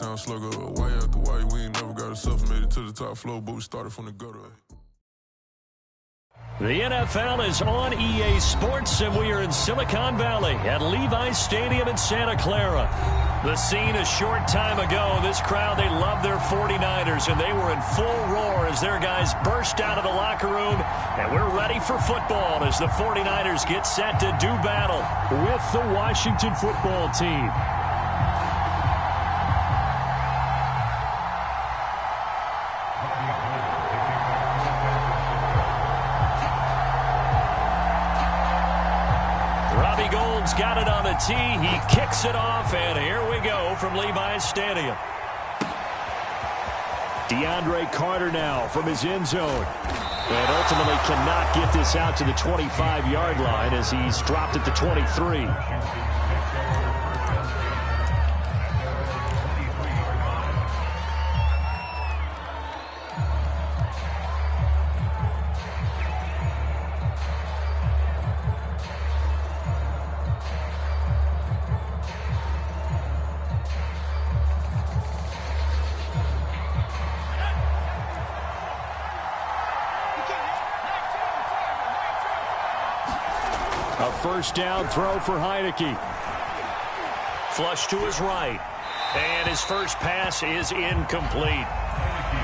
down slugger. Why after why we ain't never got ourselves made it to the top floor, but we started from the gutter. The NFL is on EA Sports, and we are in Silicon Valley at Levi's Stadium in Santa Clara. The scene a short time ago, this crowd, they love their 49ers, and they were in full roar as their guys burst out of the locker room, and we're ready for football as the 49ers get set to do battle with the Washington football team. Got it on the tee. He kicks it off, and here we go from Levi's Stadium. DeAndre Carter now from his end zone. And ultimately cannot get this out to the 25-yard line as he's dropped at the 23. A first down throw for Heineke. Flush to his right. And his first pass is incomplete.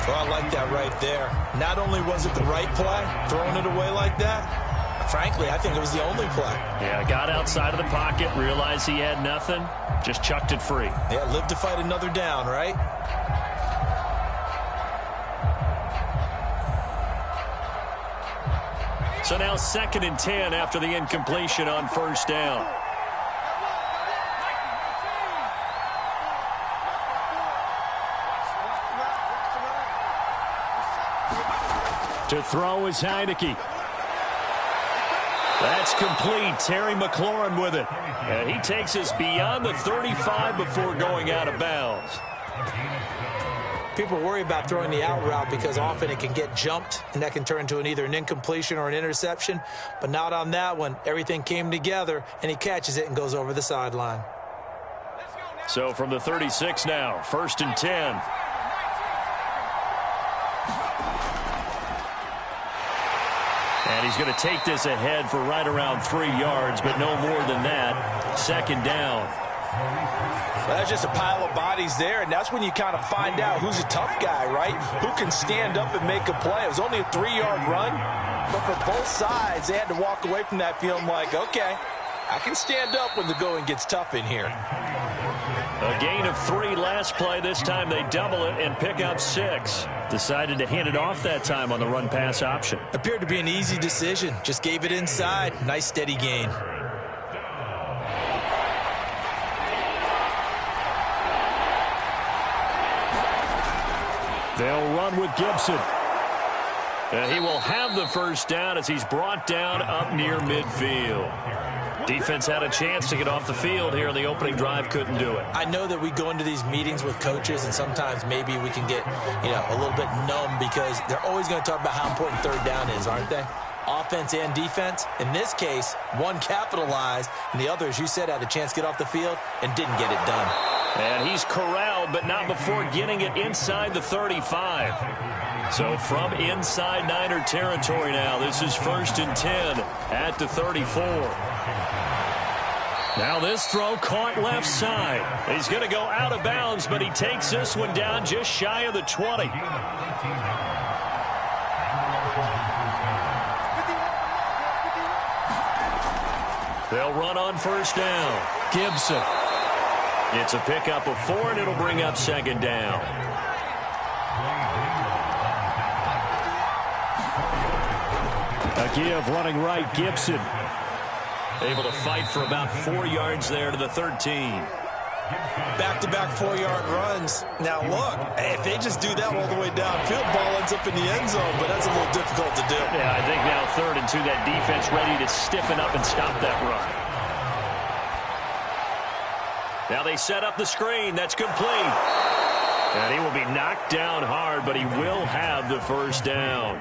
Well, I like that right there. Not only was it the right play, throwing it away like that, frankly, I think it was the only play. Yeah, got outside of the pocket, realized he had nothing, just chucked it free. Yeah, live to fight another down, right? So now 2nd and 10 after the incompletion on first down. To throw is Heineke. That's complete. Terry McLaurin with it. And he takes us beyond the 35 before going out of bounds. People worry about throwing the out route because often it can get jumped, and that can turn into either an incompletion or an interception. But not on that one. Everything came together, and he catches it and goes over the sideline. So from the 36 now, 1st and 10. And he's going to take this ahead for right around 3 yards, but no more than that. 2nd down. Well, that's just a pile of bodies there, and that's when you kind of find out who's a tough guy, right? Who can stand up and make a play. It was only a 3-yard run, but for both sides, they had to walk away from that feeling like, okay, I can stand up when the going gets tough in here. A gain of 3 last play. This time they double it and pick up 6. Decided to hand it off that time on the run-pass option. Appeared to be an easy decision. Just gave it inside. Nice, steady gain. They'll run with Gibson. And he will have the first down as he's brought down up near midfield. Defense had a chance to get off the field here in the opening drive, couldn't do it. I know that we go into these meetings with coaches, and sometimes maybe we can get, a little bit numb because they're always going to talk about how important 3rd down is, aren't they? Offense and defense. In this case, one capitalized, and the other, as you said, had a chance to get off the field and didn't get it done. And he's corralled, but not before getting it inside the 35. So from inside Niner territory now, this is 1st and 10 at the 34. Now this throw caught left side. He's going to go out of bounds, but he takes this one down just shy of the 20. They'll run on first down. Gibson. It's a pickup of 4, and it'll bring up 2nd down. A give running right, Gibson. Able to fight for about 4 yards there to the 13. Back-to-back 4-yard runs. Now, look, if they just do that all the way downfield, ball ends up in the end zone, but that's a little difficult to do. Yeah, I think now 3rd and 2, that defense ready to stiffen up and stop that run. Now they set up the screen. That's complete. And he will be knocked down hard, but he will have the first down.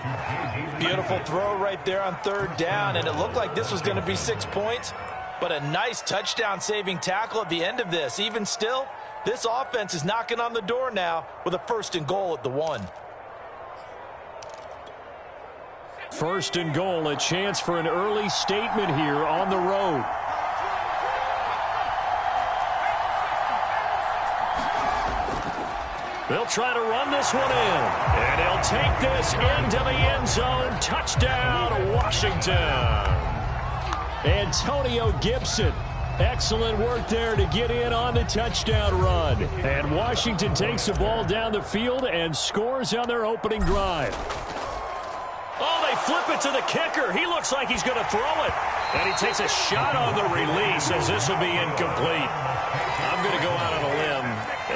Beautiful throw right there on 3rd down, and it looked like this was going to be 6 points, but a nice touchdown-saving tackle at the end of this. Even still, This offense is knocking on the door now with a 1st and goal at the 1. 1st and goal, a chance for an early statement here on the road. They'll try to run this one in, and he'll take this into the end zone. Touchdown, Washington. Antonio Gibson. Excellent work there to get in on the touchdown run. And Washington takes the ball down the field and scores on their opening drive. Oh, they flip it to the kicker. He looks like he's going to throw it. And he takes a shot on the release as this will be incomplete. I'm going to go out on a limb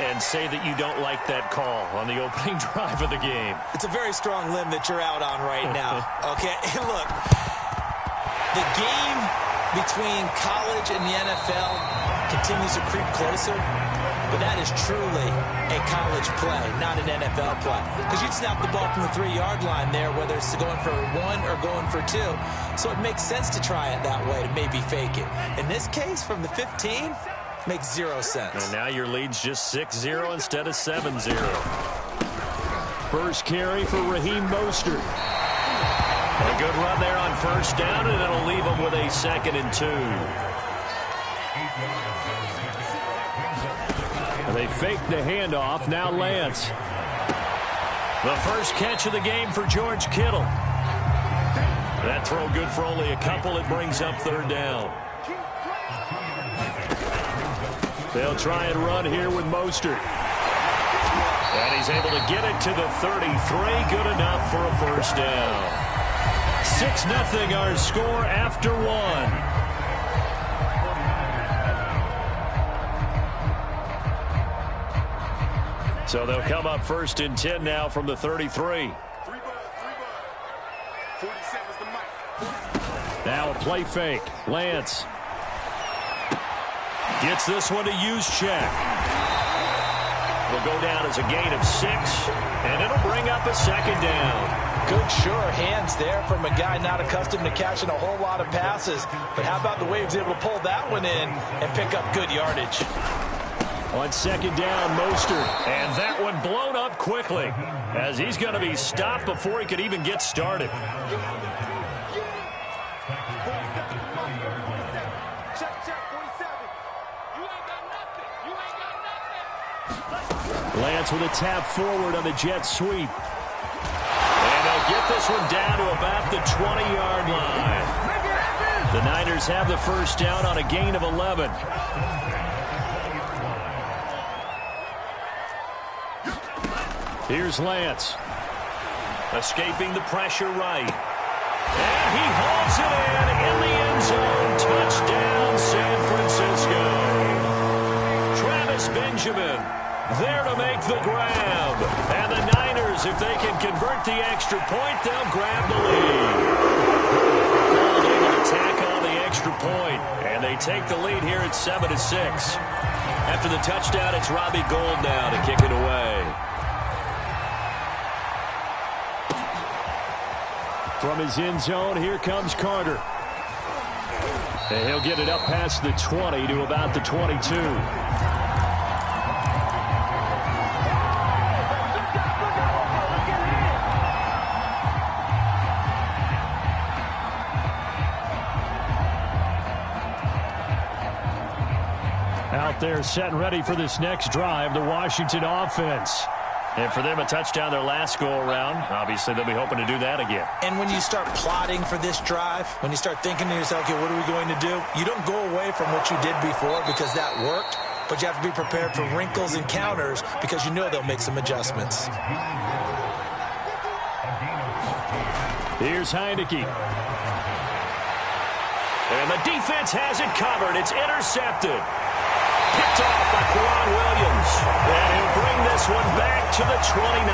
and say that you don't like that call on the opening drive of the game. It's a very strong limb that you're out on right now. Okay, look, the game between college and the NFL continues to creep closer, but that is truly a college play, not an NFL play. Because you'd snap the ball from the 3-yard line there, whether it's going for 1 or going for 2. So it makes sense to try it that way, to maybe fake it. In this case, from the 15, makes 0 sense. And now your lead's just 6-0 instead of 7-0. First carry for Raheem Mostert. A good run there on 1st down, and it'll leave them with a 2nd and 2. And they fake the handoff. Now Lance. The first catch of the game for George Kittle. That throw good for only a couple. It brings up 3rd down. They'll try and run here with Mostert. And he's able to get it to the 33. Good enough for a 1st down. 6-0 our score after 1. So they'll come up 1st and 10 now from the 33. Now a play fake. Lance gets this one to Juszczyk. Will go down as a gain of 6, and it'll bring up a 2nd down. Good, sure hands there from a guy not accustomed to catching a whole lot of passes. But how about the way he was able to pull that one in and pick up good yardage? On 2nd down, Mostert. And that one blown up quickly as he's going to be stopped before he could even get started. Lance with a tap forward on the jet sweep. And they'll get this one down to about the 20-yard line. The Niners have the 1st down on a gain of 11. Here's Lance. Escaping the pressure right. And he hauls it in the end zone. Touchdown, San Francisco. Travis Benjamin there to make the grab. And the Niners, if they can convert the extra point, they'll grab the lead. Gold able to tack on the extra point, and they take the lead here at 7-6. After the touchdown, it's Robbie Gould now to kick it away. From his end zone, here comes Carter. And he'll get it up past the 20 to about the 22. Out there set and ready for this next drive, the Washington offense. And for them, a touchdown their last go-around. Obviously, they'll be hoping to do that again. And when you start plotting for this drive, when you start thinking to yourself, okay, what are we going to do? You don't go away from what you did before because that worked, but you have to be prepared for wrinkles and counters because you know they'll make some adjustments. Here's Heineke. And the defense has it covered. It's intercepted. Picked off by Kwan Williams. And he'll bring this one back to the 29.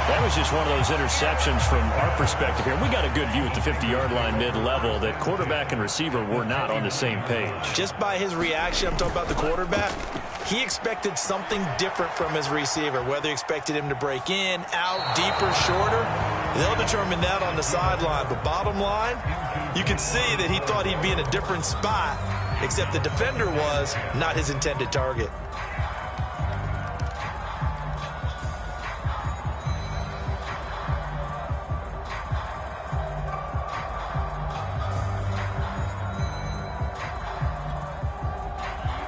That was just one of those interceptions from our perspective here. We got a good view at the 50-yard line mid-level that quarterback and receiver were not on the same page. Just by his reaction, I'm talking about the quarterback, he expected something different from his receiver, whether he expected him to break in, out, deeper, shorter. They'll determine that on the sideline. But bottom line, you can see that he thought he'd be in a different spot except the defender was not his intended target.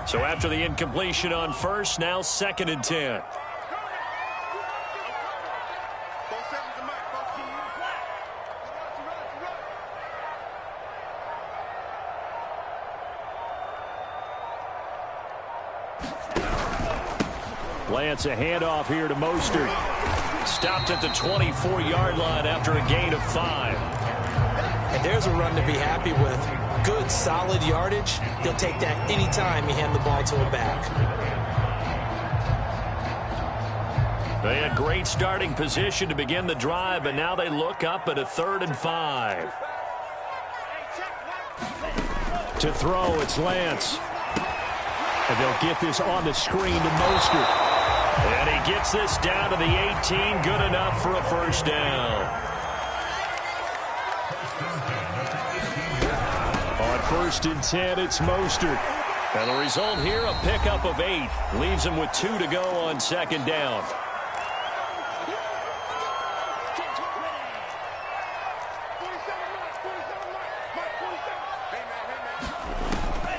So after the incompletion on first, now 2nd and 10. Lance, a handoff here to Mostert. Stopped at the 24-yard line after a gain of 5. And there's a run to be happy with. Good, solid yardage. He'll take that anytime you hand the ball to a back. They had great starting position to begin the drive, but now they look up at a 3rd and 5. To throw, it's Lance. And they'll get this on the screen to Mostert. And he gets this down to the 18. Good enough for a first down. On 1st and 10, it's Mostert. And the result here, a pickup of 8. Leaves him with 2 to go on 2nd down.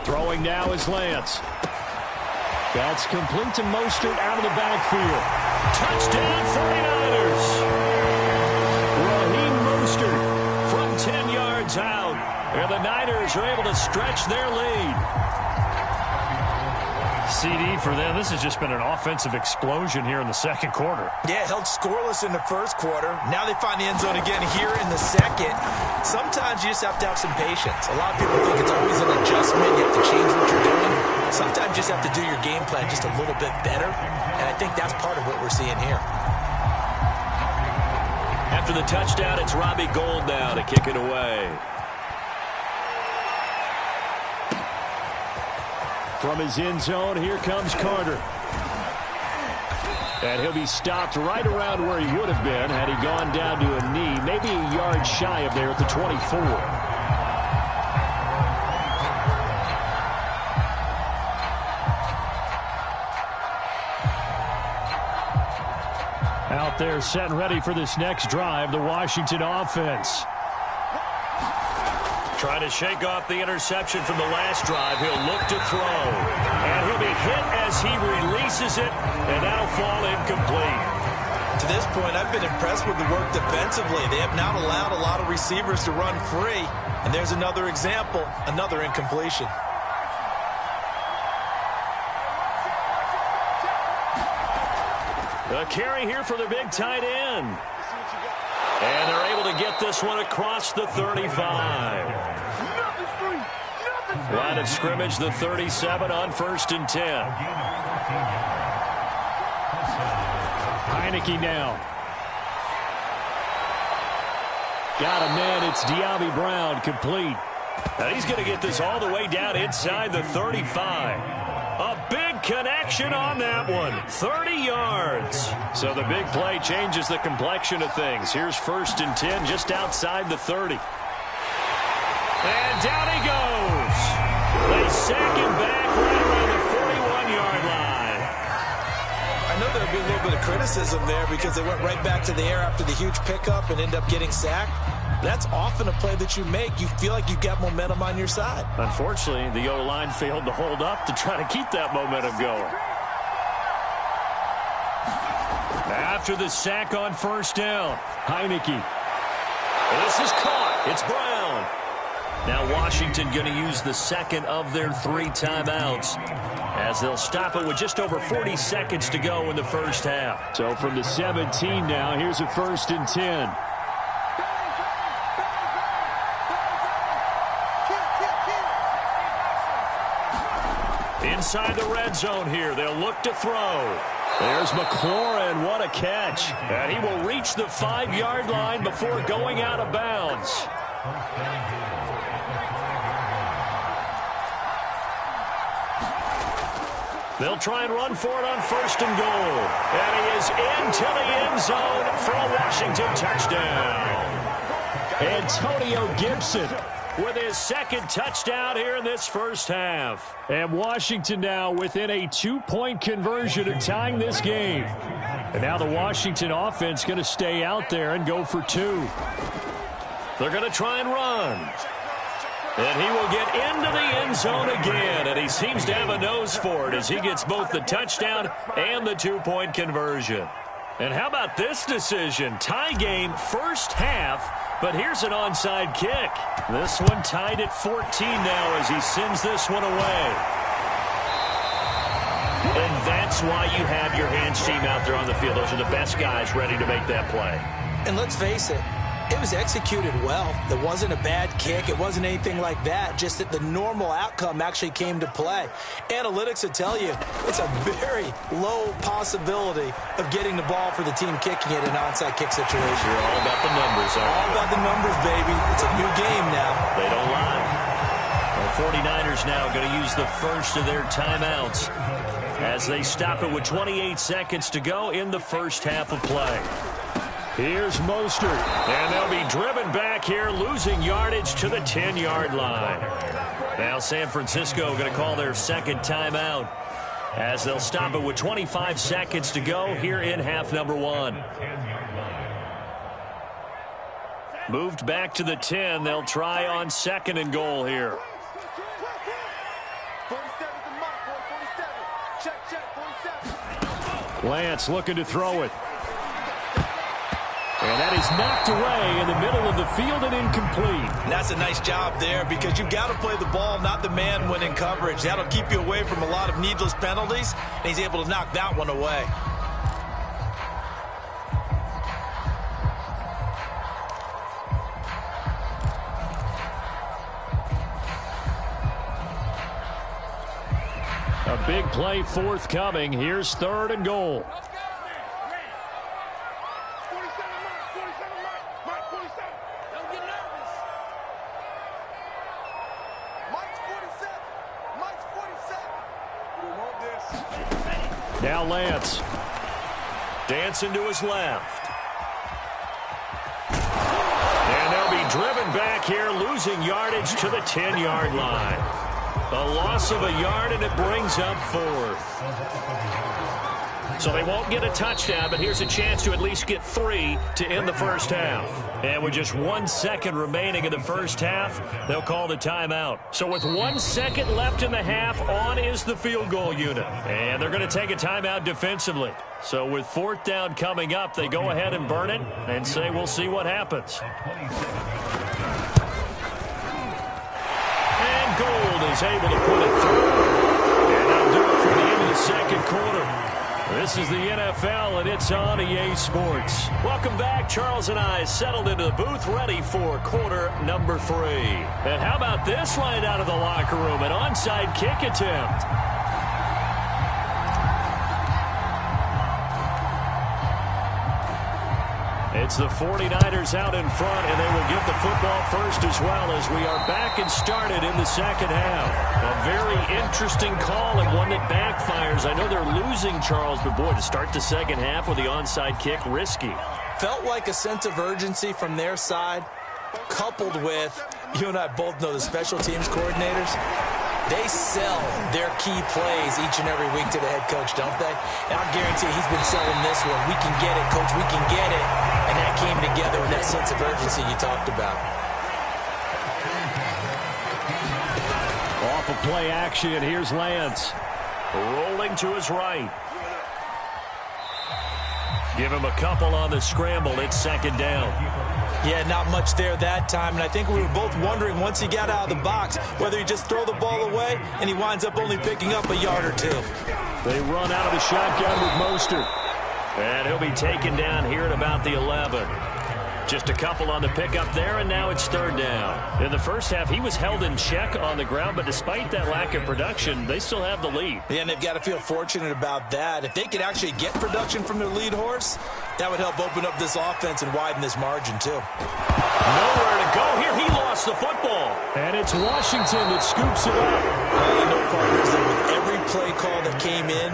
Throwing now is Lance. That's complete to Mostert out of the backfield. Touchdown 49ers. Raheem Mostert from 10 yards out. And the Niners are able to stretch their lead. CD for them. This has just been an offensive explosion here in the 2nd quarter. Yeah, held scoreless in the 1st quarter. Now they find the end zone again here in the 2nd. Sometimes you just have to have some patience. A lot of people think it's always an adjustment. You have to change what you're doing. Sometimes you just have to do your game plan just a little bit better. And I think that's part of what we're seeing here. After the touchdown, it's Robbie Gould now to kick it away. From his end zone, here comes Carter. And he'll be stopped right around where he would have been had he gone down to a knee, maybe a yard shy of there at the 24. Out there set and ready for this next drive, the Washington offense. Trying to shake off the interception from the last drive. He'll look to throw. And he'll be hit as he releases it, and that'll fall incomplete. To this point, I've been impressed with the work defensively. They have not allowed a lot of receivers to run free. And there's another example, another incompletion. A carry here for the big tight end. And they're able to get this one across the 35. Line of scrimmage, the 37 on 1st and 10. Heineke now. Got a man, it's De'Ami Brown, complete. Now he's going to get this all the way down inside the 35. A big connection on that one. 30 yards. So the big play changes the complexion of things. Here's 1st and 10 just outside the 30. And down he goes. They sack him back right around the 41-yard line. I know there'll be a little bit of criticism there because they went right back to the air after the huge pickup and end up getting sacked. That's often a play that you make. You feel like you've got momentum on your side. Unfortunately, the O-line failed to hold up to try to keep that momentum going. After the sack on 1st down, Heineke. This is caught. It's Brown. Now Washington going to use the 2nd of their 3 timeouts as they'll stop it with just over 40 seconds to go in the 1st half. So from the 17 now, here's a 1st and 10. Inside the red zone here, they'll look to throw. There's McLaurin, what a catch. And he will reach the 5-yard line before going out of bounds. They'll try and run for it on 1st and goal. And he is into the end zone for a Washington touchdown. Antonio Gibson with his second touchdown here in this first half. And Washington now within a 2-point conversion of tying this game. And now the Washington offense going to stay out there and go for 2. They're going to try and run. And he will get into the end zone again, and he seems to have a nose for it as he gets both the touchdown and the 2-point conversion. And how about this decision? Tie game first half, but here's an onside kick. This one tied at 14 now as he sends this one away. And that's why you have your hands team out there on the field. Those are the best guys ready to make that play. And let's face it, it was executed well. It wasn't a bad kick. It wasn't anything like that. Just that the normal outcome actually came to play. Analytics will tell you it's a very low possibility of getting the ball for the team kicking it in an onside kick situation. You're all about the numbers, aren't you? All about the numbers, baby. It's a new game now. They don't lie. The 49ers now going to use the first of their timeouts as they stop it with 28 seconds to go in the first half of play. Here's Mostert. And they'll be driven back here, losing yardage to the 10-yard line. Now San Francisco going to call their second timeout as they'll stop it with 25 seconds to go here in half number 1. Moved back to the 10. They'll try on 2nd and goal here. Lance looking to throw it. And that is knocked away in the middle of the field and incomplete. And that's a nice job there because you've got to play the ball, not the man when in coverage. That'll keep you away from a lot of needless penalties, and he's able to knock that one away. A big play forthcoming. Here's 3rd and goal. Now Lance. Dancing to his left. And they'll be driven back here, losing yardage to the 10-yard line. A loss of a yard, and it brings up 4th. So they won't get a touchdown, but here's a chance to at least get 3 to end the first half. And with just 1 second remaining in the first half, they'll call the timeout. So with 1 second left in the half, on is the field goal unit. And they're going to take a timeout defensively. So with 4th down coming up, they go ahead and burn it and say we'll see what happens. And Gold is able to put it through. And that'll do it for the end of the second quarter. This is the NFL, and it's on EA Sports. Welcome back. Charles and I settled into the booth, ready for quarter number 3. And how about this line out of the locker room? An onside kick attempt. It's the 49ers out in front, and they will get the football first as well as we are back and started in the second half. A very interesting call and one that backfires. I know they're losing, Charles, but boy, to start the second half with the onside kick, risky. Felt like a sense of urgency from their side, coupled with, you and I both know the special teams coordinators. They sell their key plays each and every week to the head coach, don't they? And I'll guarantee he's been selling this one. We can get it, coach, we can get it. And that came together with that sense of urgency you talked about. Off of play action, here's Lance. Rolling to his right. Give him a couple on the scramble. It's 2nd down. Yeah, not much there that time, and I think we were both wondering once he got out of the box whether he just throw the ball away and he winds up only picking up a yard or 2. They run out of the shotgun with Mostert. And he'll be taken down here at about the 11. Just a couple on the pickup there, and now it's 3rd down. In the first half, he was held in check on the ground, but despite that lack of production, they still have the lead. Yeah, and they've got to feel fortunate about that. If they could actually get production from their lead horse, that would help open up this offense and widen this margin, too. Nowhere to go here. He lost the football. And it's Washington that scoops it up. All I know, partners, that with every play call that came in,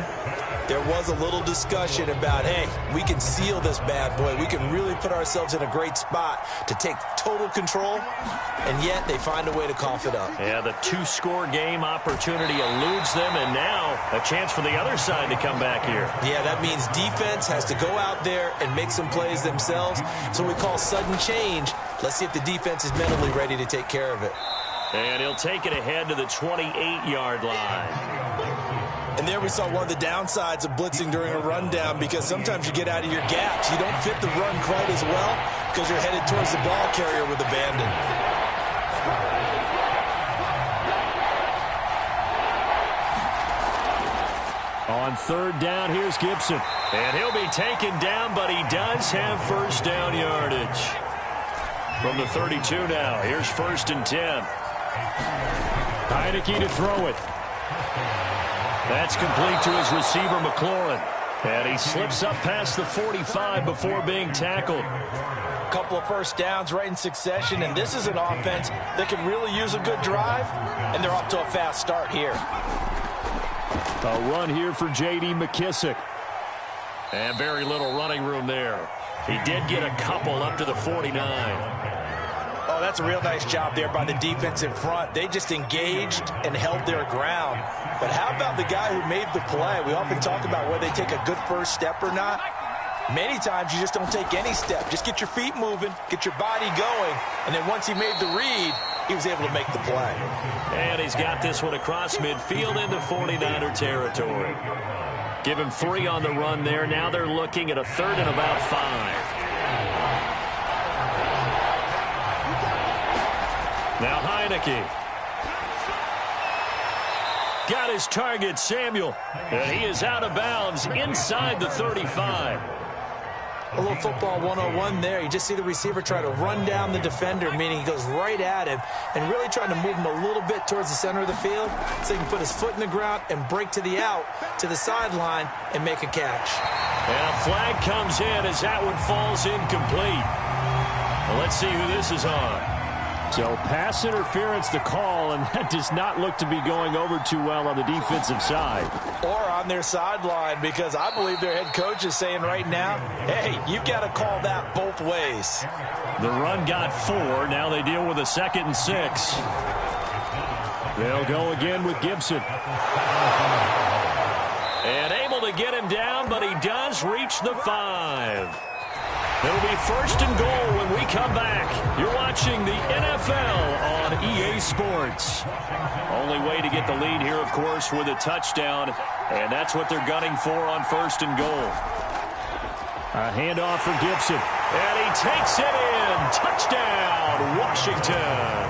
there was a little discussion about, hey, we can seal this bad boy. We can really put ourselves in a great spot to take total control, and yet they find a way to cough it up. Yeah, the two-score game opportunity eludes them, and now a chance for the other side to come back here. Yeah, that means defense has to go out there and make some plays themselves. It's what we call sudden change. Let's see if the defense is mentally ready to take care of it. And he'll take it ahead to the 28-yard line. And there we saw one of the downsides of blitzing during a rundown, because sometimes you get out of your gaps. You don't fit the run quite as well because you're headed towards the ball carrier with abandon. On third down, here's Gibson. And he'll be taken down, but he does have first down yardage. From the 32 now, here's 1st and 10. Heineke to throw it. That's complete to his receiver, McLaurin. And he slips up past the 45 before being tackled. A couple of first downs right in succession, and this is an offense that can really use a good drive, and they're off to a fast start here. A run here for J.D. McKissick. And very little running room there. He did get a couple up to the 49. Oh, that's a real nice job there by the defense in front. They just engaged and held their ground. But how about the guy who made the play? We often talk about whether they take a good first step or not. Many times you just don't take any step. Just get your feet moving, get your body going, and then once he made the read, he was able to make the play. And he's got this one across midfield into 49er territory. Give him 3 on the run there. Now they're looking at a 3rd and about 5. Now Heineke. Got his target, Samuel. And he is out of bounds inside the 35. A little football 101 there. You just see the receiver try to run down the defender, meaning he goes right at him and really trying to move him a little bit towards the center of the field so he can put his foot in the ground and break to the out, to the sideline, and make a catch. And a flag comes in as that one falls incomplete. Well, let's see who this is on. So pass interference the call, and that does not look to be going over too well on the defensive side. Or on their sideline, because I believe their head coach is saying right now, hey, you've got to call that both ways. The run got 4. Now they deal with a 2nd and 6. They'll go again with Gibson. And able to get him down, but he does reach the 5. It'll be 1st and goal when we come back. You're watching the NFL on EA Sports. Only way to get the lead here, of course, with a touchdown, and that's what they're gunning for on 1st and goal. A handoff for Gibson, and he takes it in. Touchdown, Washington.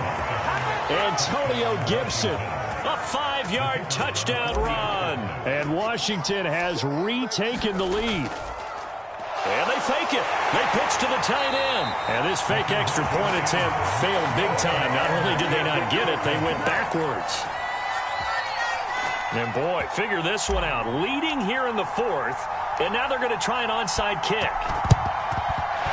Antonio Gibson, a 5-yard touchdown run. And Washington has retaken the lead. And they fake it. They pitch to the tight end. And this fake extra point attempt failed big time. Not only did they not get it, they went backwards. And boy, figure this one out. Leading here in the 4th, and now they're going to try an onside kick.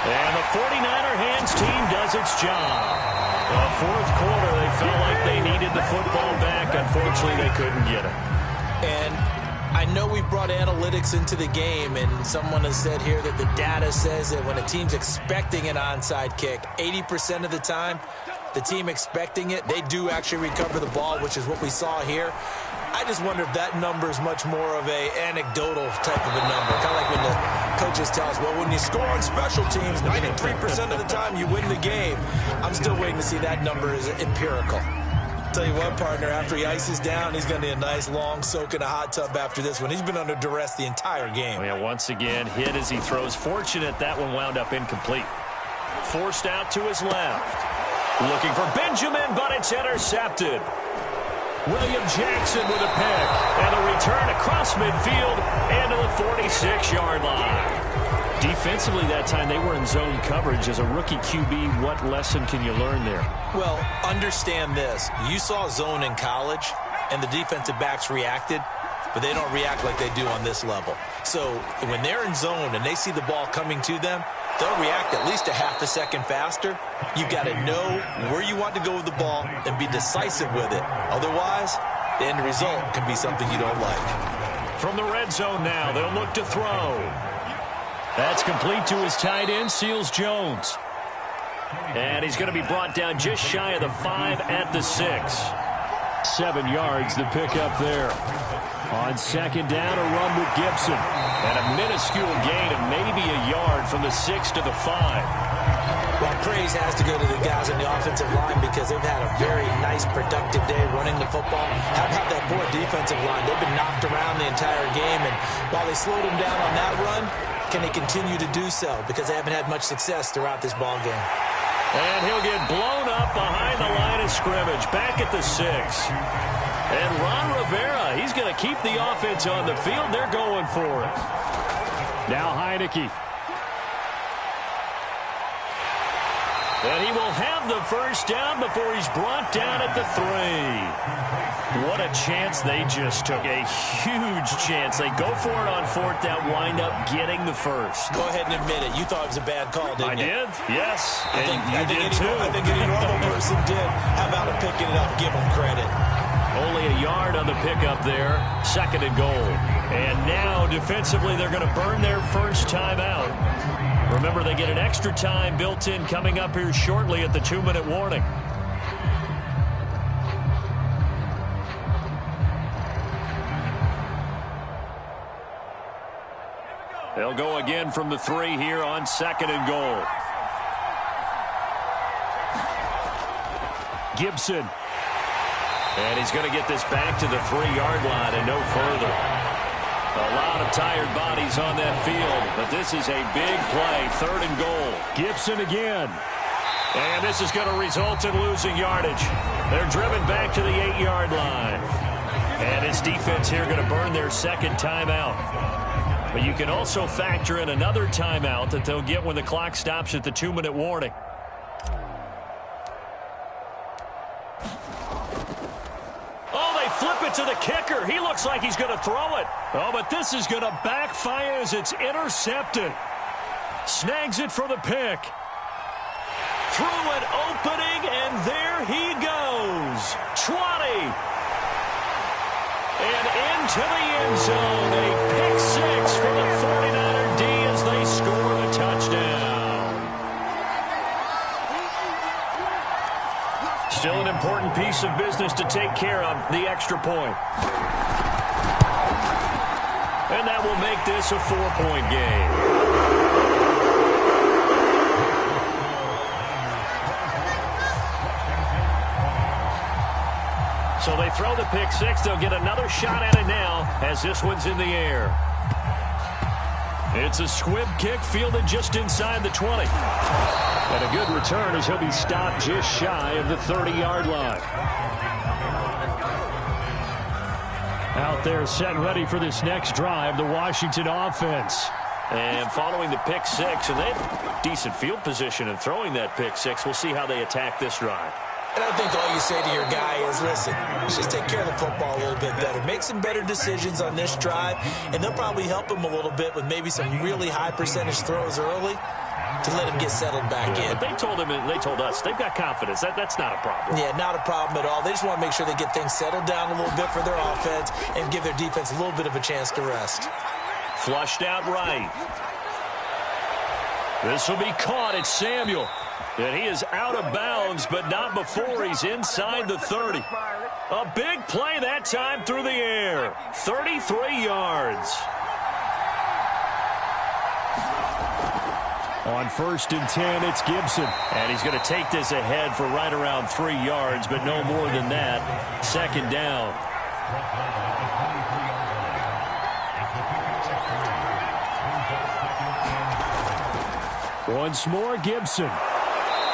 And the 49er hands team does its job. The 4th quarter, they felt like they needed the football back. Unfortunately, they couldn't get it. And I know we brought analytics into the game, and someone has said here that the data says that when a team's expecting an onside kick, 80% of the time, the team expecting it, they do actually recover the ball, which is what we saw here. I just wonder if that number is much more of a anecdotal type of a number. Kind of like when the coaches tell us, well, when you score on special teams, 93% of the time you win the game. I'm still waiting to see that number is empirical. Tell you what, partner, after he ices down, he's going to need a nice long soak in a hot tub after this one. He's been under duress the entire game. Oh, yeah, once again, hit as he throws. Fortunate that one wound up incomplete. Forced out to his left. Looking for Benjamin, but it's intercepted. William Jackson with a pick. And a return across midfield and to the 46-yard line. Defensively that time, they were in zone coverage. As a rookie QB, what lesson can you learn there? Well, understand this. You saw zone in college, and the defensive backs reacted, but they don't react like they do on this level. So when they're in zone and they see the ball coming to them, they'll react at least a half a second faster. You've got to know where you want to go with the ball and be decisive with it. Otherwise, the end result can be something you don't like. From the red zone now, they'll look to throw. That's complete to his tight end, Seals Jones. And he's going to be brought down just shy of the 5 at the 6. 7 yards, the pickup there. On second down, a run with Gibson. And a minuscule gain of maybe a yard from the 6 to the 5. Well, praise has to go to the guys on the offensive line because they've had a very nice, productive day running the football. How about that poor defensive line? They've been knocked around the entire game, and while they slowed them down on that run, can they continue to do so? Because they haven't had much success throughout this ball game. And he'll get blown up behind the line of scrimmage, back at the 6. And Ron Rivera, he's going to keep the offense on the field. They're going for it. Now Heineke. And he will have the first down before he's brought down at the 3. What a chance they just took. A huge chance. They go for it on 4th down, wind up getting the first. Go ahead and admit it. You thought it was a bad call, didn't you? I did, yes. I think any normal person did. How about him picking it up? Give him credit. Only a yard on the pickup there. 2nd and goal. And now, defensively, they're going to burn their first timeout. Remember, they get an extra time built in coming up here shortly at the 2-minute warning. They'll go again from the 3 here on 2nd and goal. Gibson. And he's going to get this back to the 3-yard line and no further. A lot of tired bodies on that field, but this is a big play, 3rd and goal. Gibson again. And this is going to result in losing yardage. They're driven back to the 8-yard line. And this defense here going to burn their 2nd timeout. But you can also factor in another timeout that they'll get when the clock stops at the 2-minute warning. Flip it to the kicker. He looks like he's going to throw it. Oh, but this is going to backfire as it's intercepted. Snags it for the pick. Through an opening, and there he goes. 20. And into the end zone. A pick 6 for the 49er D as they score the touchdown. Still an important piece of business to take care of, the extra point. And that will make this a 4-point game. So they throw the pick 6. They'll get another shot at it now as this one's in the air. It's a squib kick fielded just inside the 20. And a good return as he'll be stopped just shy of the 30-yard line. Out there set and ready for this next drive, the Washington offense. And following the pick 6, and they have decent field position in throwing that pick 6. We'll see how they attack this drive. And I think all you say to your guy is, listen, let's just take care of the football a little bit better. Make some better decisions on this drive, and they'll probably help him a little bit with maybe some really high percentage throws early to let him get settled back in. But they told him, and they told us, they've got confidence. That's not a problem. Yeah, not a problem at all. They just want to make sure they get things settled down a little bit for their offense and give their defense a little bit of a chance to rest. Flushed out right. This will be caught. It's Samuel. And he is out of bounds, but not before he's inside the 30. A big play that time through the air. 33 yards. On 1st and 10, it's Gibson. And he's going to take this ahead for right around 3 yards, but no more than that. 2nd down. Once more, Gibson.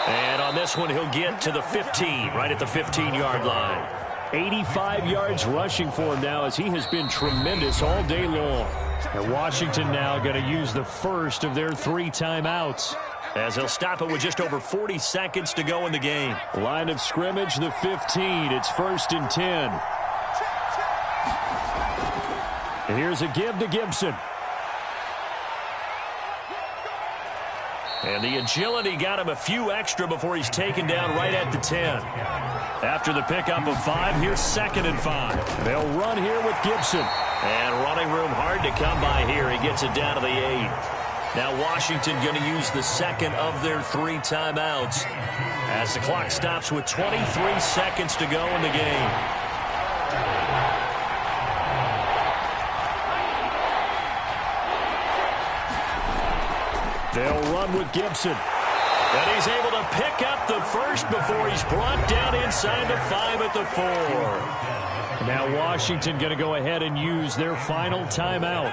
And on this one, he'll get to the 15, right at the 15-yard line. 85 yards rushing for him now as he has been tremendous all day long. And Washington now going to use the first of their 3 timeouts. As they'll stop it with just over 40 seconds to go in the game. Line of scrimmage, the 15. It's 1st and 10. And here's a give to Gibson. And the agility got him a few extra before he's taken down right at the 10. After the pickup of 5, here's 2nd and 5. They'll run here with Gibson. And running room hard to come by here. He gets it down to the 8. Now Washington going to use the second of their 3 timeouts as the clock stops with 23 seconds to go in the game. They'll run with Gibson. And he's able to pick up the first before he's brought down inside the 5 at the 4. Now Washington going to go ahead and use their final timeout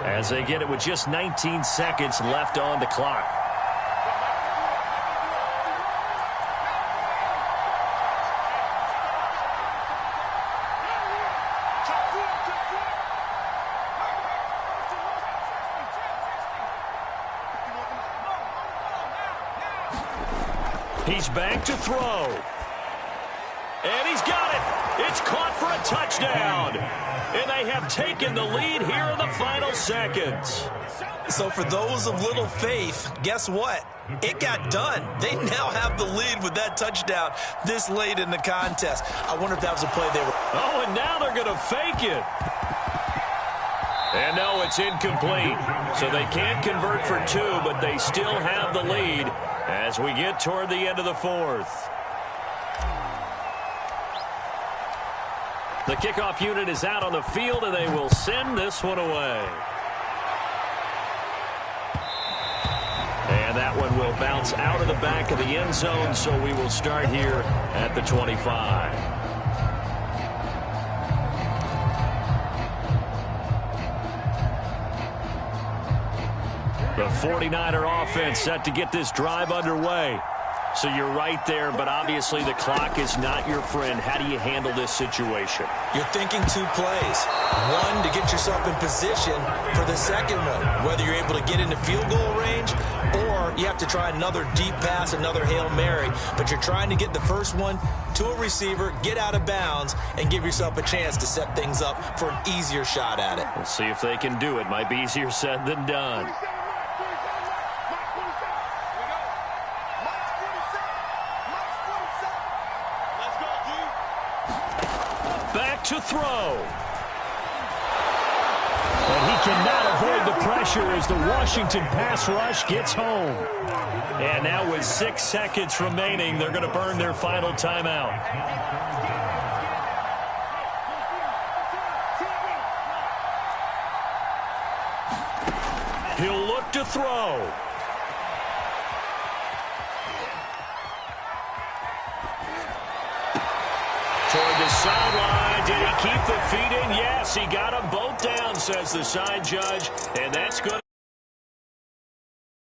as they get it with just 19 seconds left on the clock. He's back to throw. And he's got it. It's caught for a touchdown. And they have taken the lead here in the final seconds. So for those of little faith, guess what? It got done. They now have the lead with that touchdown this late in the contest. I wonder if that was a play they were... Oh, and now they're going to fake it. And no, it's incomplete. So they can't convert for 2, but they still have the lead as we get toward the end of the 4th. The kickoff unit is out on the field, and they will send this one away. And that one will bounce out of the back of the end zone, so we will start here at the 25. The 49er offense set to get this drive underway. So you're right there, but obviously the clock is not your friend. How do you handle this situation? You're thinking 2 plays. One, to get yourself in position for the second one, whether you're able to get into field goal range or you have to try another deep pass, another Hail Mary. But you're trying to get the first one to a receiver, get out of bounds, and give yourself a chance to set things up for an easier shot at it. We'll see if they can do it. Might be easier said than done. To throw. And he cannot avoid the pressure as the Washington pass rush gets home. And now with 6 seconds remaining, they're going to burn their final timeout. He'll look to throw. Toward the sideline. Did he keep the feet in? Yes, he got them both down, says the side judge. And that's going